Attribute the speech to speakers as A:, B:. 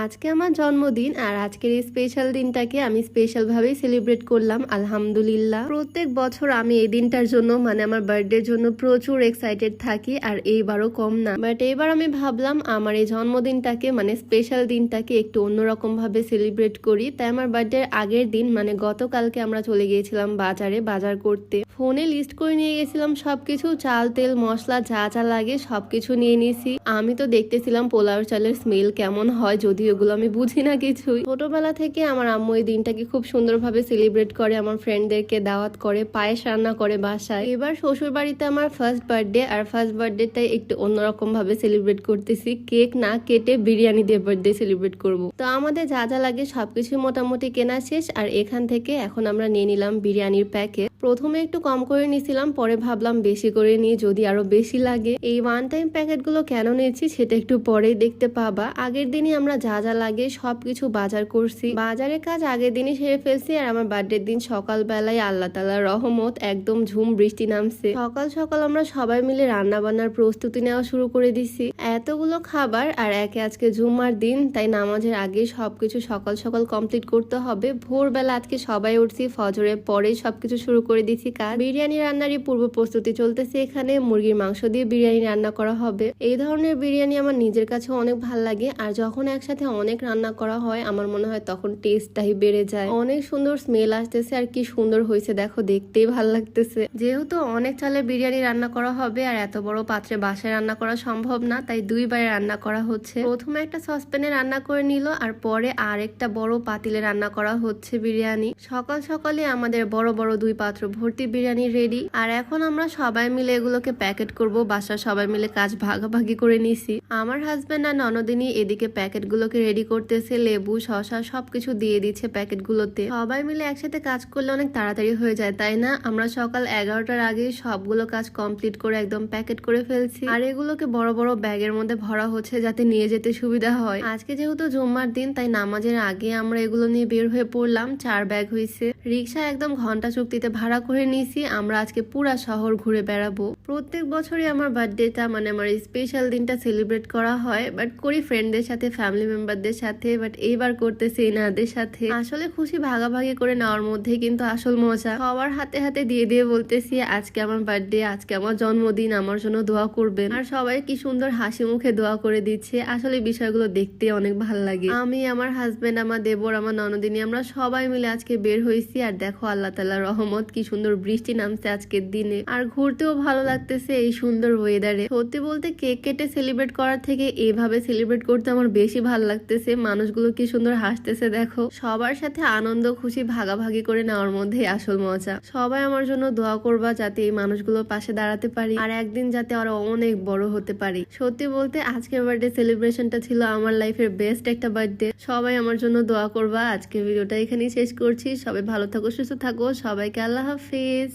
A: আজকে আমার জন্মদিন আর আজকের এই স্পেশাল দিনটাকে আমি স্পেশাল ভাবেই সেলিব্রেট করলাম আলহামদুলিল্লাহ। প্রত্যেক বছর আমি এই দিনটার জন্য মানে আমার বার্থডের জন্য প্রচুর এক্সাইটেড থাকি আর এইবারও কম না। বাট এইবার আমি ভাবলাম আমার এই জন্মদিনটাকে মানে স্পেশাল দিনটাকে একটু অন্যরকম ভাবে সেলিব্রেট করি। তাই আমার বার্থডের আগের দিন মানে গতকালকে আমরা চলে গিয়েছিলাম বাজারে বাজার করতে। ফোনে লিস্ট করে নিয়ে গেছিলাম সবকিছু, চাল তেল মশলা যা যা লাগে সবকিছু নিয়ে নিয়েছি। আমি তো দেখতেছিলাম পোলাও চালের স্মেল কেমন হয়, যদিও এগুলো আমি বুঝি না কিছুই। ছোটবেলা থেকে আমার আম্মু এই দিনটাকে খুব সুন্দরভাবে সেলিব্রেট করে, আমার ফ্রেন্ডদেরকে দাওয়াত করে, পায়েস রান্না করে বাসায়। এবার শ্বশুর বাড়িতে আমার ফার্স্ট বার্থডে, আর ফার্স্ট বার্থডেটাই একটু অন্যরকম ভাবে সেলিব্রেট করতেছি। কেক না কেটে বিরিয়ানি দিয়ে বার্থডে সেলিব্রেট করব। তো আমাদের যা যা লাগে সবকিছু মোটামুটি কেনা শেষ, আর এখান থেকে এখন আমরা নিয়ে নিলাম বিরিয়ানির প্যাকেট। প্রথমে একটু কম করে নিয়েছিলাম, পরে ভাবলাম বেশি করে নিই যদি আরো বেশি লাগে। এই ওয়ান টাইম প্যাকেট গুলো কেন নিয়েছি সেটা একটু পরেই দেখতে পাবা। আগের দিনই আমরা যা যা লাগে সবকিছু বাজার করছি, বাজারের কাজ আগের দিনই সেরে ফেলছি। আর আমার বার্থডের দিন সকালবেলায় আল্লাহ তাআলার রহমত একদম ঝুম বৃষ্টি নামছে। সকাল সকাল আমরা সবাই মিলে রান্না বান্নার প্রস্তুতি নেওয়া শুরু করে দিছি। এতগুলো খাবার আর একে আজকে জুম্মার দিন, তাই নামাজের আগে সবকিছু সকাল সকাল কমপ্লিট করতে হবে। ভোরবেলা আজকে সবাই উঠছি, ফজরের পরে সবকিছু শুরু করে দিছি কাজ। বিরিয়ানি রান্নারই পূর্ব প্রস্তুতি চলতেছে। এখানে মুরগির মাংস দিয়ে বিরিয়ানি রান্না করা হবে। এই ধরনের বিরিয়ানি আমার নিজের কাছে অনেক ভালো লাগে, আর যখন একসাথে অনেক রান্না করা হয় আমার মনে হয় তখন টেস্টটাই বেড়ে যায়। অনেক সুন্দর স্মেল আসতেছে, আর কি সুন্দর হয়েছে দেখো, দেখতেই ভালো লাগতেছে। যেহেতু অনেক চালের বিরিয়ানি রান্না করা হবে আর এত বড় পাত্রে বাসায় রান্না করা সম্ভব না, তাই দুইবারে রান্না করা হচ্ছে। প্রথমে একটা সসপ্যানে রান্না করে নিল, আর পরে আর একটা বড় পাতিলে রান্না করা হচ্ছে বিরিয়ানি। সকাল সকালে আমাদের বড় বড় দুই পাত্র ভর্তি বিরিয়ানি রেডি। আর এখন আমরা সবাই মিলে এগুলোকে প্যাকেট করব। বাসার সবাই মিলে কাজ ভাগাভাগি করে নিছি। আমার হাজবেন্ড আর ননদিনী এদিকে প্যাকেট গুলোকে রেডি করতেছে, লেবু শসা সবকিছু দিয়ে দিচ্ছে প্যাকেট গুলোতে। সবাই মিলে একসাথে কাজ করলে অনেক তাড়াতাড়ি হয়ে যায়, তাই না? আমরা সকাল 11টার আগে সবগুলো কাজ কমপ্লিট করে একদম প্যাকেট করে ফেলছি। আর এগুলোকে বড় বড় ব্যাগের মধ্যে ভরা হচ্ছে যাতে নিয়ে যেতে সুবিধা হয়। আজকে যেহেতু জুম্মার দিন, তাই নামাজের আগে আমরা এগুলো নিয়ে বের হয়ে পড়লাম। 4 ব্যাগ হয়েছে। রিক্সা একদম ঘন্টা চুক্তিতে ভাড়া করে নিয়েছি। আমরা আজকে পুরা শহর ঘুরে বেড়াবো। প্রত্যেক বছরই আমার বার্থডেটা মানে আমার স্পেশাল দিনটা সেলিব্রেট করা হয়, বাট করি ফ্রেন্ডদের সাথে, ফ্যামিলি মেম্বারদের সাথে, বাট এইবার করতেছি এনাদের সাথে। আসলে খুশি ভাগাভাগি করে নেওয়ার মধ্যে কিন্তু আসল মজা। সবার হাতে হাতে দিয়ে দিয়ে বলতেছি আজকে আমার বার্থডে, আজকে আমার জন্মদিন, আমার জন্য দোয়া করবেন। আর সবাই কি সুন্দর হাসি মুখে দোয়া করে দিচ্ছে। আসলে বিষয়গুলো দেখতে অনেক ভালো লাগে। আমি, আমার হাজবেন্ড, আমার দেবর, আমার ননদিনী আমরা সবাই মিলে আজকে বের হয়েছি। আর দেখো আল্লাহ তাআলার রহমত, কি সুন্দর বৃষ্টি নামছে আজকের দিনে। আর ঘুরতেও ভালো লাগতেছে এই সুন্দর ওয়েদারে। সত্যি বলতে কেক কেটে সেলিব্রেট করার থেকে এইভাবে সেলিব্রেট করতে আমার বেশি ভালো লাগতেছে। মানুষগুলো কি সুন্দর হাসতেছে দেখো। সবার সাথে আনন্দ খুশি ভাগাভাগি করে নেওয়ার মধ্যে আসল মজা। সবাই আমার জন্য দোয়া করবা যাতে এই মানুষগুলোর পাশে দাঁড়াতে পারি, আর একদিন যাতে আরো অনেক বড় হতে পারি। সত্যি বলতে আজকের বার্থডে সেলিব্রেশনটা ছিল আমার লাইফের বেস্ট একটা বার্থডে। সবাই আমার জন্য দোয়া করবা। আজকে ভিডিওটা এখানেই শেষ করছি। সবাই ভালো থাকো, সুস্থ থাকো। সবাইকে আল্লাহ হাফেজ।